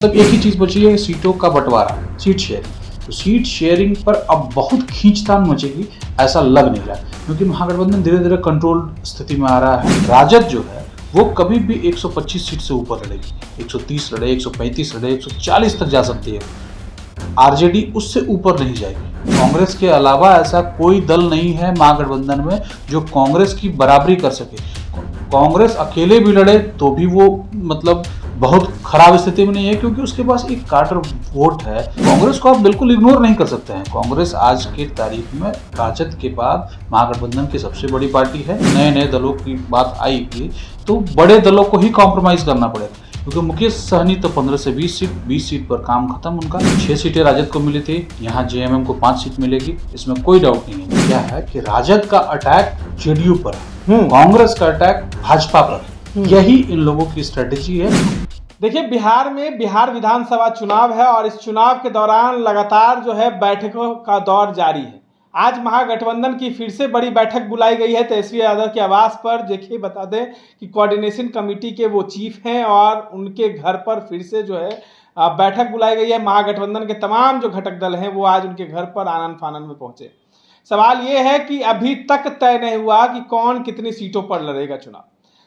मतलब एक ही चीज बची है, सीटों का बंटवारा, सीट शेयरिंग। तो सीट शेयरिंग पर अब बहुत खींचतान मचेगी ऐसा लग नहीं रहा, क्योंकि महागठबंधन धीरे धीरे कंट्रोल स्थिति में आ रहा है। राजद जो है वो कभी भी 125 सीट से ऊपर लड़ेगी, 130 लड़े, 135 लड़े, 140 तक जा सकती है। आरजेडी उससे ऊपर नहीं जाएगी। कांग्रेस के अलावा ऐसा कोई दल नहीं है महागठबंधन में जो कांग्रेस की बराबरी कर सके। कांग्रेस अकेले भी लड़े तो भी वो मतलब बहुत खराब स्थिति में नहीं है, क्योंकि उसके पास एक कार्टर वोट है। कांग्रेस को आप बिल्कुल इग्नोर नहीं कर सकते हैं। कांग्रेस आज के तारीख में राजद के बाद महागठबंधन की सबसे बड़ी पार्टी है। नए नए दलों की बात आई थी तो बड़े दलों को ही कॉम्प्रोमाइज करना पड़ेगा, क्योंकि मुकेश सहनी तो 15 से 20 सीट पर काम खत्म उनका। 6 सीटें राजद को मिली थी, यहाँ जेएमएम को 5 सीट मिलेगी, इसमें कोई डाउट नहीं है। क्या है कि राजद का अटैक जेडीयू पर है, कांग्रेस का अटैक भाजपा पर है। यही इन लोगों की स्ट्रेटेजी है। देखिए, बिहार में बिहार विधानसभा चुनाव है और इस चुनाव के दौरान लगातार जो है बैठकों का दौर जारी है। आज महागठबंधन की फिर से बड़ी बैठक बुलाई गई है तेजस्वी यादव के आवास पर। देखिए, बता दें कि कोऑर्डिनेशन कमेटी के वो चीफ हैं और उनके घर पर फिर से जो है बैठक बुलाई गई है। महागठबंधन के तमाम जो घटक दल हैं वो आज उनके घर पर आनन फानन में पहुंचे। सवाल ये है कि अभी तक तय नहीं हुआ कि कौन कितनी सीटों पर लड़ेगा चुनाव।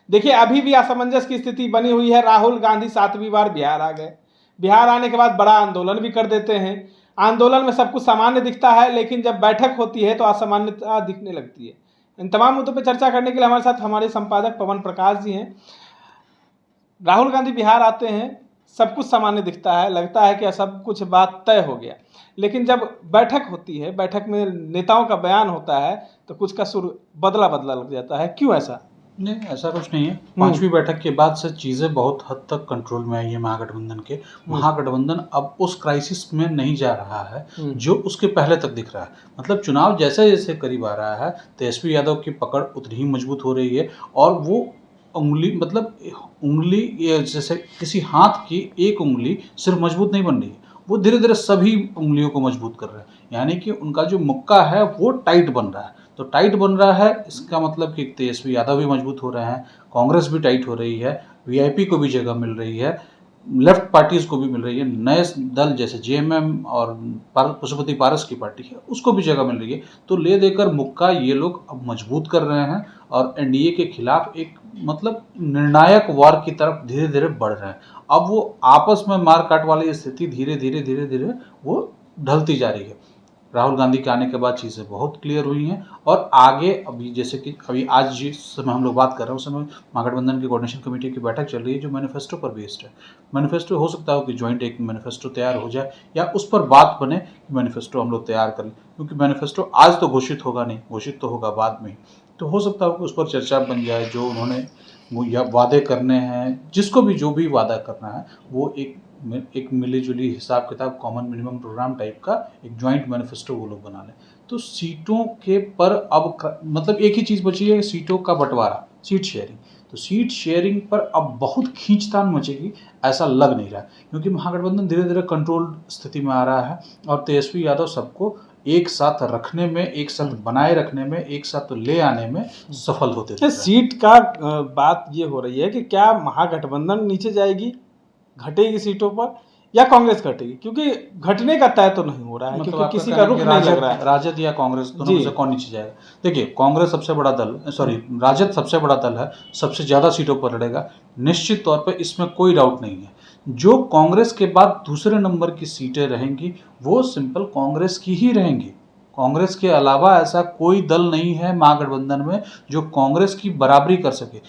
देखिए, अभी भी असमंजस की स्थिति बनी हुई है। राहुल गांधी 7वीं बार बिहार आ गए। बिहार आने के बाद बड़ा आंदोलन भी कर देते हैं। आंदोलन में सब कुछ सामान्य दिखता है, लेकिन जब बैठक होती है तो असामान्यता दिखने लगती है। इन तमाम मुद्दों पर चर्चा करने के लिए हमारे साथ हमारे संपादक पवन प्रकाश जी हैं। राहुल गांधी बिहार आते हैं, सब कुछ सामान्य दिखता है, लगता है कि सब कुछ बात तय हो गया, लेकिन जब बैठक होती है, बैठक में नेताओं का बयान होता है तो कुछ का सुर बदला बदला लग जाता है। क्यों ऐसा? नहीं, ऐसा कुछ नहीं है। 5वीं बैठक के बाद से चीजें बहुत हद तक कंट्रोल में आई है महागठबंधन के। महागठबंधन अब उस क्राइसिस में नहीं जा रहा है जो उसके पहले तक दिख रहा है। मतलब चुनाव जैसे जैसे करीब आ रहा है, तेजस्वी यादव की पकड़ उतनी ही मजबूत हो रही है और वो उंगली जैसे किसी हाथ की एक उंगली सिर्फ मजबूत नहीं बन रही है, वो धीरे धीरे सभी उंगलियों को मजबूत कर रहे हैं। यानी कि उनका जो मुक्का है वो टाइट बन रहा है। तो टाइट बन रहा है, इसका मतलब कि तेजस्वी यादव भी मजबूत हो रहे हैं, कांग्रेस भी टाइट हो रही है, वीआईपी को भी जगह मिल रही है, लेफ्ट पार्टीज को भी मिल रही है, नए दल जैसे जेएमएम और पशुपति पारस की पार्टी है उसको भी जगह मिल रही है। तो ले देकर मुक्का ये लोग अब मजबूत कर रहे हैं और एनडीए के खिलाफ एक मतलब निर्णायक वार की तरफ धीरे धीरे बढ़ रहे हैं। अब वो आपस में मारकाट वाली स्थिति धीरे धीरे वो ढलती जा रही है। राहुल गांधी के आने के बाद चीज़ें बहुत क्लियर हुई हैं और आगे अभी जैसे कि अभी आज जिस समय हम लोग बात कर रहे हैं उस समय महागठबंधन की कोऑर्डिनेशन कमेटी की बैठक चल रही है जो मैनिफेस्टो पर बेस्ड है। मैनिफेस्टो हो सकता हो कि ज्वाइंट एक मैनिफेस्टो तैयार हो जाए या उस पर बात बने कि मैनिफेस्टो हम लोग तैयार कर लें, क्योंकि मैनिफेस्टो आज तो घोषित होगा नहीं, घोषित तो होगा बाद में। तो हो सकता हो कि उस पर चर्चा बन जाए, जो उन्होंने वो या वादे करने हैं, जिसको भी जो भी वादा करना है वो एक मिलीजुली हिसाब किताब कॉमन मिनिमम प्रोग्राम टाइप का एक ज्वाइंट मैनिफेस्टो वो लोग बना लें। तो सीटों के पर अब मतलब एक ही चीज़ बची है, सीटों का बंटवारा, सीट शेयरिंग। तो सीट शेयरिंग पर अब बहुत खींचतान मचेगी ऐसा लग नहीं रहा, क्योंकि महागठबंधन धीरे धीरे कंट्रोल स्थिति में आ रहा है और तेजस्वी यादव सबको एक साथ रखने में, एक साथ बनाए रखने में, एक साथ ले आने में सफल होते थे। सीट का बात ये हो रही है कि क्या महागठबंधन नीचे जाएगी, घटेगी सीटों पर, या कांग्रेस घटेगी? क्योंकि घटने का तय तो नहीं हो रहा है, मतलब क्योंकि किसी का रुख नहीं लग रहा है। राजद या कांग्रेस दोनों में से कौन नीचे जाएगा? देखिए, कांग्रेस सबसे बड़ा दल, राजद सबसे बड़ा दल है, सबसे ज्यादा सीटों पर लड़ेगा निश्चित तौर पर, इसमें कोई डाउट नहीं है। जो कांग्रेस के बाद दूसरे नंबर की सीटें रहेंगी वो सिंपल कांग्रेस की ही रहेंगी। कांग्रेस के अलावा ऐसा कोई दल नहीं है महागठबंधन में जो कांग्रेस की बराबरी कर सके।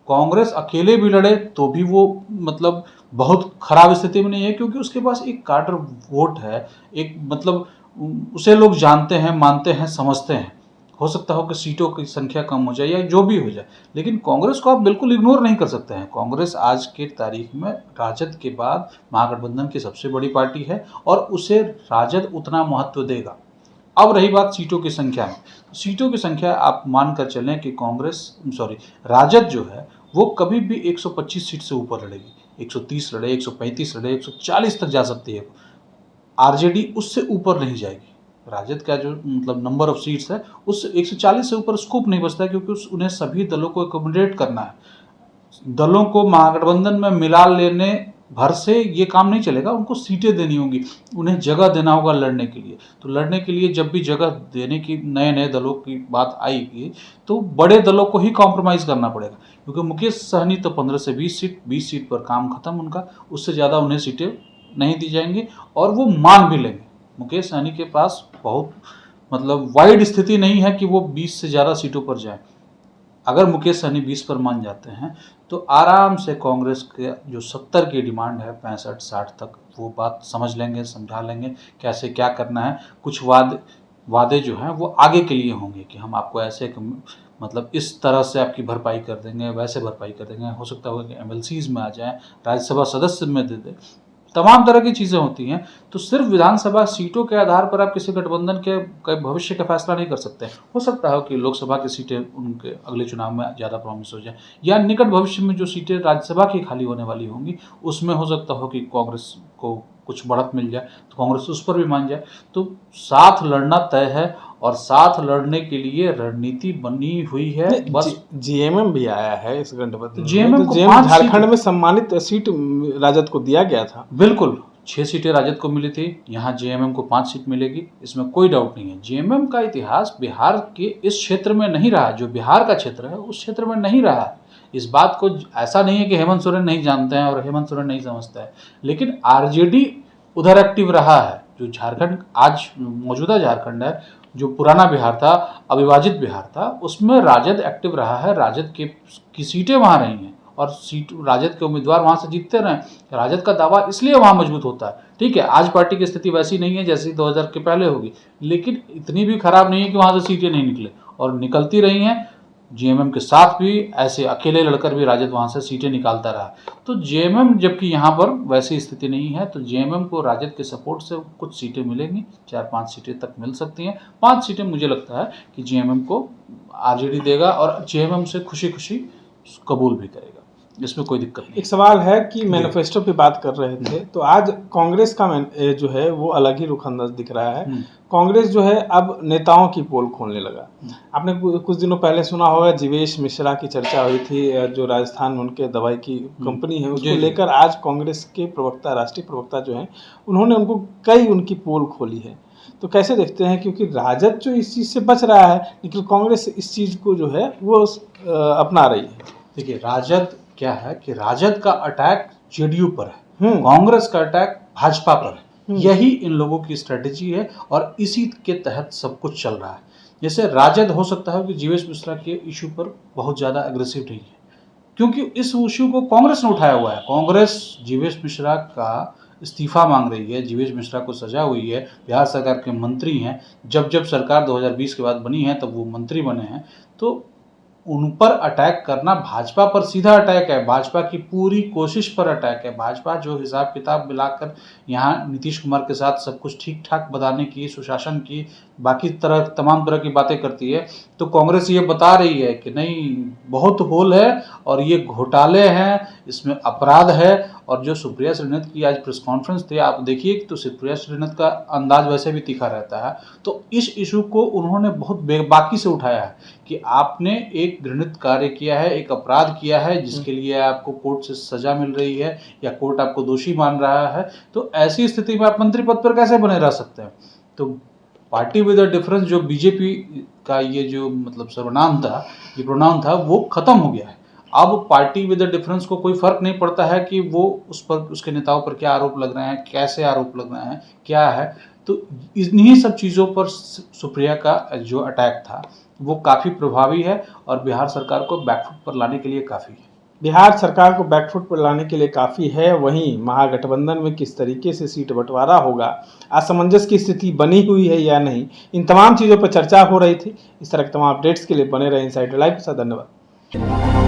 कांग्रेस अकेले भी लड़े तो भी वो मतलब बहुत खराब स्थिति में नहीं है, क्योंकि उसके पास एक कार्टर वोट है, एक मतलब उसे लोग जानते हैं, मानते हैं, समझते हैं। हो सकता हो कि सीटों की संख्या कम हो जाए या जो भी हो जाए, लेकिन कांग्रेस को आप बिल्कुल इग्नोर नहीं कर सकते हैं। कांग्रेस आज के तारीख में राजद के बाद महागठबंधन की सबसे बड़ी पार्टी है और उसे राजद उतना महत्व देगा। अब रही बात सीटों की संख्या में, सीटों की संख्या आप मानकर चलें कि राजद जो है वो कभी भी 125 सीट से ऊपर लड़ेगी, 130 लड़े, 135 लड़े, 140 तक जा सकती है। आरजेडी उससे ऊपर नहीं जाएगी। राजद का जो मतलब नंबर ऑफ सीट्स है उस 140 से ऊपर स्कोप नहीं बचता है, क्योंकि उन्हें सभी दलों को एकोमोडेट करना है। दलों को महागठबंधन में मिला लेने भर से ये काम नहीं चलेगा, उनको सीटें देनी होंगी, उन्हें जगह देना होगा लड़ने के लिए। तो लड़ने के लिए जब भी जगह देने की नए नए दलों की बात आएगी तो बड़े दलों को ही कॉम्प्रोमाइज़ करना पड़ेगा, क्योंकि मुकेश सहनी तो 15 से 20 सीट पर काम खत्म उनका, उससे ज़्यादा उन्हें सीटें नहीं दी जाएंगी और वो मान भी लेंगे। मुकेश सहनी के पास बहुत मतलब वाइड स्थिति नहीं है कि वो 20 से ज़्यादा सीटों पर जाए। अगर मुकेश सहनी 20 पर मान जाते हैं तो आराम से कांग्रेस के जो 70 की डिमांड है 65-60 तक वो बात समझ लेंगे, समझा लेंगे कैसे क्या करना है। कुछ वादे जो हैं वो आगे के लिए होंगे कि हम आपको ऐसे मतलब इस तरह से आपकी भरपाई कर देंगे, वैसे भरपाई कर देंगे। हो सकता होगा कि MLCs में आ जाए, राज्यसभा सदस्य में दे दे, तमाम तरह की चीज़ें होती हैं। तो सिर्फ विधानसभा सीटों के आधार पर आप किसी गठबंधन के भविष्य का फैसला नहीं कर सकते। हो सकता है कि लोकसभा की सीटें उनके अगले चुनाव में ज़्यादा प्रॉमिस हो जाए, या निकट भविष्य में जो सीटें राज्यसभा की खाली होने वाली होंगी उसमें हो सकता हो कि कांग्रेस को कुछ बढ़त मिल जाए, तो कांग्रेस उस पर भी मान जाए। तो साथ लड़ना तय है और साथ लड़ने के लिए रणनीति बनी हुई है। बस जीएमएम भी आया है इस गठबंधन में, जीएमएम को जीएमएम 5 झारखंड में सम्मानित सीट राजद को दिया गया था। बिल्कुल 6 सीटें राजद को मिली थी, यहाँ जेएमएम को 5 सीट मिलेगी, इसमें कोई डाउट नहीं है। जेएमएम का इतिहास बिहार के इस क्षेत्र में नहीं रहा, जो बिहार का क्षेत्र है उस क्षेत्र में नहीं रहा। इस बात को ऐसा नहीं है कि हेमंत सोरेन नहीं जानते हैं और हेमंत सोरेन नहीं समझता है, लेकिन आरजेडी उधर एक्टिव रहा है। जो झारखंड आज मौजूदा झारखंड है, जो पुराना बिहार था, अविभाजित बिहार था, उसमें राजद एक्टिव रहा है। राजद की सीटें वहाँ रही हैं और सीट राजद के उम्मीदवार वहाँ से जीतते रहे। राजद का दावा इसलिए वहाँ मजबूत होता है। ठीक है, आज पार्टी की स्थिति वैसी नहीं है जैसी 2000 के पहले होगी, लेकिन इतनी भी खराब नहीं है कि वहाँ से सीटें नहीं निकले, और निकलती रही हैं। जेएमएम के साथ भी ऐसे अकेले लड़कर भी राजद वहाँ से सीटें निकालता रहा। तो जेएमएम जबकि यहाँ पर वैसी स्थिति नहीं है, तो जेएमएम को राजद के सपोर्ट से कुछ सीटें मिलेंगी, 4-5 सीटें तक मिल सकती हैं। 5 सीटें मुझे लगता है कि जेएमएम को आरजेडी देगा और जेएमएम से खुशी खुशी कबूल भी करेगा, इसमें कोई दिक्कत नहीं। एक सवाल है कि मैनिफेस्टो पे बात कर रहे थे, तो आज कांग्रेस का जो है वो अलग ही रुख अंदाज दिख रहा है। कांग्रेस जो है अब नेताओं की पोल खोलने लगा। आपने कुछ दिनों पहले सुना होगा जीवेश मिश्रा की चर्चा हुई थी, जो राजस्थान में उनके दवाई की कंपनी है, उसको लेकर आज कांग्रेस के प्रवक्ता, राष्ट्रीय प्रवक्ता जो हैं, उन्होंने उनकी पोल खोली है। तो कैसे देखते हैं, क्योंकि राजद जो इस चीज़ से बच रहा है, लेकिन कांग्रेस इस चीज़ को जो है वो अपना रही है। देखिए, राजद क्या है कि राजद का अटैक जेडीयू पर है, कांग्रेस का अटैक भाजपा पर है। यही इन लोगों की स्ट्रेटेजी है और इसी के तहत सब कुछ चल रहा है। जैसे राजद हो सकता है कि जीवेश मिश्रा के इशू पर बहुत ज़्यादा एग्रेसिव नहीं है, क्योंकि इस इशू को कांग्रेस ने उठाया हुआ है। कांग्रेस जीवेश मिश्रा का इस्तीफा मांग रही है, जीवेश मिश्रा को सजा हुई है, बिहार सरकार के मंत्री हैं। जब सरकार 2020 के बाद बनी है तब वो मंत्री बने हैं, तो उन पर अटैक करना भाजपा पर सीधा अटैक है, भाजपा की पूरी कोशिश पर अटैक है। भाजपा जो हिसाब किताब मिलाकर यहाँ नीतीश कुमार के साथ सब कुछ ठीक ठाक बताने की, सुशासन की, बाकी तमाम तरह की बातें करती है, तो कांग्रेस ये बता रही है कि नहीं, बहुत होल है और ये घोटाले हैं, इसमें अपराध है। और जो सुप्रिया श्रीनाथ की आज प्रेस कॉन्फ्रेंस थी, आप देखिए तो सुप्रिया श्रीनाथ का अंदाज वैसे भी तीखा रहता है। तो इस इशू को उन्होंने बहुत बेबाकी से उठाया है कि आपने एक घृणित कार्य किया है, एक अपराध किया है, जिसके लिए आपको कोर्ट से सजा मिल रही है या कोर्ट आपको दोषी मान रहा है। तो ऐसी स्थिति में आप मंत्री पद पर कैसे बने रह सकते हैं। तो पार्टी विद अ डिफरेंस, जो बीजेपी का ये जो मतलब सर्वनाम था, ये प्रोनाउन था, वो खत्म हो गया है। अब पार्टी विद द डिफरेंस को कोई फर्क नहीं पड़ता है कि वो उस पर, उसके नेताओं पर क्या आरोप लग रहे हैं, कैसे आरोप लग रहे हैं, क्या है। तो इन्हीं सब चीज़ों पर सुप्रिया का जो अटैक था वो काफ़ी प्रभावी है और बिहार सरकार को बैकफुट पर लाने के लिए काफ़ी है। बिहार सरकार को बैकफुट पर लाने के लिए काफ़ी है। वहीं महागठबंधन में किस तरीके से सीट बंटवारा होगा, असमंजस की स्थिति बनी हुई है या नहीं, इन तमाम चीज़ों पर चर्चा हो रही थी। इस तरह के तमाम अपडेट्स के लिए बने रहे इनसाइडर लाइव के साथ। धन्यवाद।